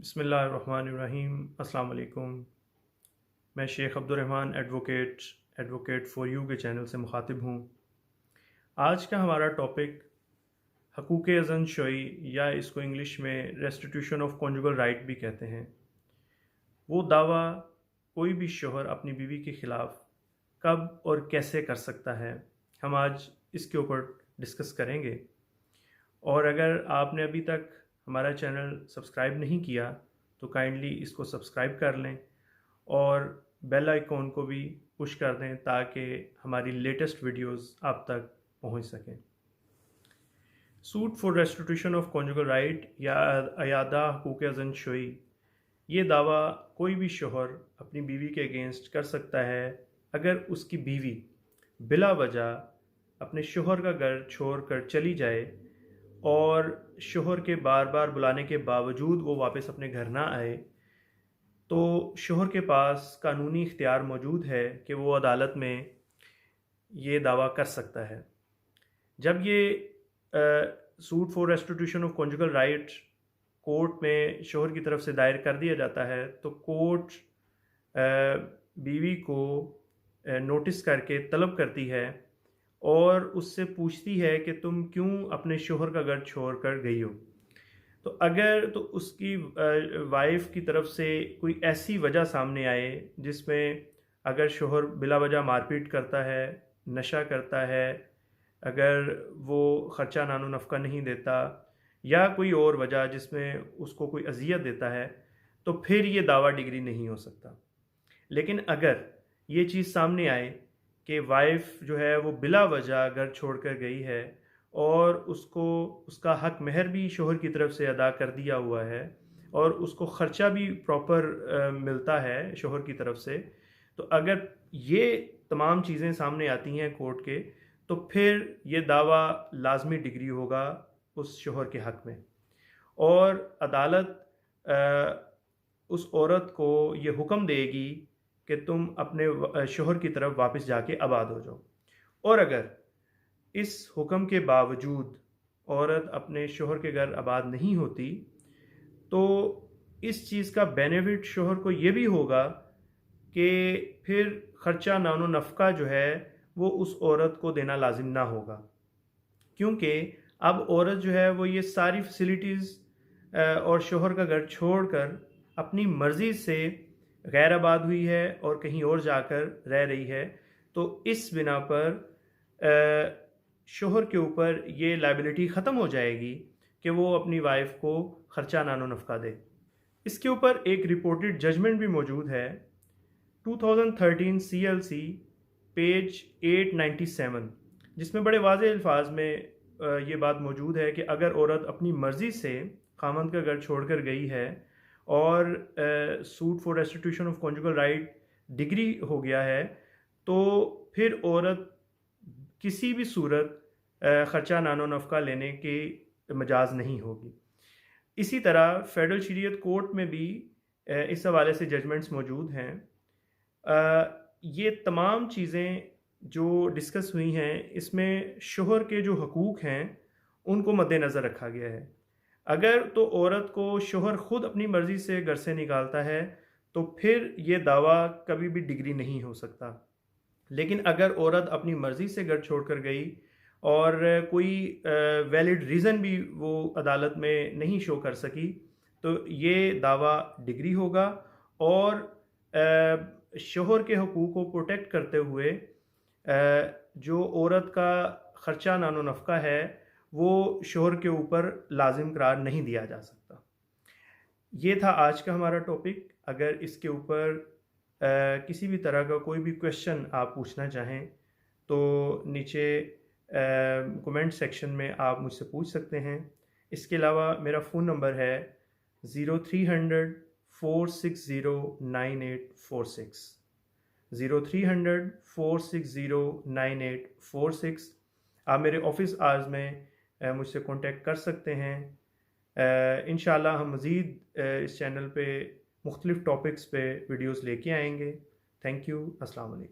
بسم اللہ الرحمن الرحیم۔ السلام علیکم۔ میں شیخ عبدالرحمن ایڈوکیٹ فور یو کے چینل سے مخاطب ہوں۔ آج کا ہمارا ٹاپک حقوق زن شوئی یا اس کو انگلش میں ریسٹیٹیوشن آف کونجوگل رائٹ بھی کہتے ہیں۔ وہ دعویٰ کوئی بھی شوہر اپنی بیوی کے خلاف کب اور کیسے کر سکتا ہے، ہم آج اس کے اوپر ڈسکس کریں گے۔ اور اگر آپ نے ابھی تک ہمارا چینل سبسکرائب نہیں کیا تو کائنڈلی اس کو سبسکرائب کر لیں اور بیل آئیکن کو بھی پش کر دیں تاکہ ہماری لیٹسٹ ویڈیوز آپ تک پہنچ سکیں۔ Suit for restitution of conjugal right یا اعادہ حقوق زن شوئی، یہ دعویٰ کوئی بھی شوہر اپنی بیوی کے اگینسٹ کر سکتا ہے اگر اس کی بیوی بلا وجہ اپنے شوہر کا گھر چھوڑ کر چلی جائے اور شوہر کے بار بار بلانے کے باوجود وہ واپس اپنے گھر نہ آئے، تو شوہر کے پاس قانونی اختیار موجود ہے کہ وہ عدالت میں یہ دعویٰ کر سکتا ہے۔ جب یہ suit for restitution of conjugal right court میں شوہر کی طرف سے دائر کر دیا جاتا ہے تو کورٹ بیوی کو نوٹس کر کے طلب کرتی ہے اور اس سے پوچھتی ہے کہ تم کیوں اپنے شوہر کا گھر چھوڑ کر گئی ہو۔ تو اگر تو اس کی وائف کی طرف سے کوئی ایسی وجہ سامنے آئے جس میں اگر شوہر بلا وجہ مار پیٹ کرتا ہے، نشہ کرتا ہے، اگر وہ خرچہ نان و نفقہ نہیں دیتا یا کوئی اور وجہ جس میں اس کو کوئی اذیت دیتا ہے، تو پھر یہ دعویٰ ڈگری نہیں ہو سکتا۔ لیکن اگر یہ چیز سامنے آئے کہ وائف جو ہے وہ بلا وجہ گھر چھوڑ کر گئی ہے اور اس کو اس کا حق مہر بھی شوہر کی طرف سے ادا کر دیا ہوا ہے اور اس کو خرچہ بھی پراپر ملتا ہے شوہر کی طرف سے، تو اگر یہ تمام چیزیں سامنے آتی ہیں کورٹ کے تو پھر یہ دعویٰ لازمی ڈگری ہوگا اس شوہر کے حق میں، اور عدالت اس عورت کو یہ حکم دے گی کہ تم اپنے شوہر کی طرف واپس جا کے آباد ہو جاؤ۔ اور اگر اس حکم کے باوجود عورت اپنے شوہر کے گھر آباد نہیں ہوتی تو اس چیز کا بینیفٹ شوہر کو یہ بھی ہوگا کہ پھر خرچہ نان و نفقہ جو ہے وہ اس عورت کو دینا لازم نہ ہوگا، کیونکہ اب عورت جو ہے وہ یہ ساری فیسلٹیز اور شوہر کا گھر چھوڑ کر اپنی مرضی سے غیر آباد ہوئی ہے اور کہیں اور جا کر رہ رہی ہے، تو اس بنا پر شوہر کے اوپر یہ لائبلٹی ختم ہو جائے گی کہ وہ اپنی وائف کو خرچہ نان و نفقہ دے۔ اس کے اوپر ایک رپورٹڈ ججمنٹ بھی موجود ہے، 2013 CLC پیج 897، جس میں بڑے واضح الفاظ میں یہ بات موجود ہے کہ اگر عورت اپنی مرضی سے خامند کا گھر چھوڑ کر گئی ہے اور suit for restitution of conjugal right decree ہو گیا ہے تو پھر عورت کسی بھی صورت خرچہ نان و نفقہ لینے کی مجاز نہیں ہوگی۔ اسی طرح فیڈرل شریعت کورٹ میں بھی اس حوالے سے ججمنٹس موجود ہیں۔ یہ تمام چیزیں جو ڈسکس ہوئی ہیں اس میں شوہر کے جو حقوق ہیں ان کو مد نظر رکھا گیا ہے۔ اگر تو عورت کو شوہر خود اپنی مرضی سے گھر سے نکالتا ہے تو پھر یہ دعویٰ کبھی بھی ڈگری نہیں ہو سکتا، لیکن اگر عورت اپنی مرضی سے گھر چھوڑ کر گئی اور کوئی ویلڈ ریزن بھی وہ عدالت میں نہیں شو کر سکی تو یہ دعویٰ ڈگری ہوگا، اور شوہر کے حقوق کو پروٹیکٹ کرتے ہوئے جو عورت کا خرچہ نان و نفقہ ہے وہ شوہر کے اوپر لازم قرار نہیں دیا جا سکتا۔ یہ تھا آج کا ہمارا ٹاپک۔ اگر اس کے اوپر کسی بھی طرح کا کوئی بھی کویشچن آپ پوچھنا چاہیں تو نیچے کومنٹ سیکشن میں آپ مجھ سے پوچھ سکتے ہیں۔ اس کے علاوہ میرا فون نمبر ہے 0300 460 9846، 0300 460 9846۔ آپ میرے آفس آورز میں مجھ سے کانٹیکٹ کر سکتے ہیں۔ انشاءاللہ ہم مزید اس چینل پہ مختلف ٹاپکس پہ ویڈیوز لے کے آئیں گے۔ تھینک یو، السلام علیکم۔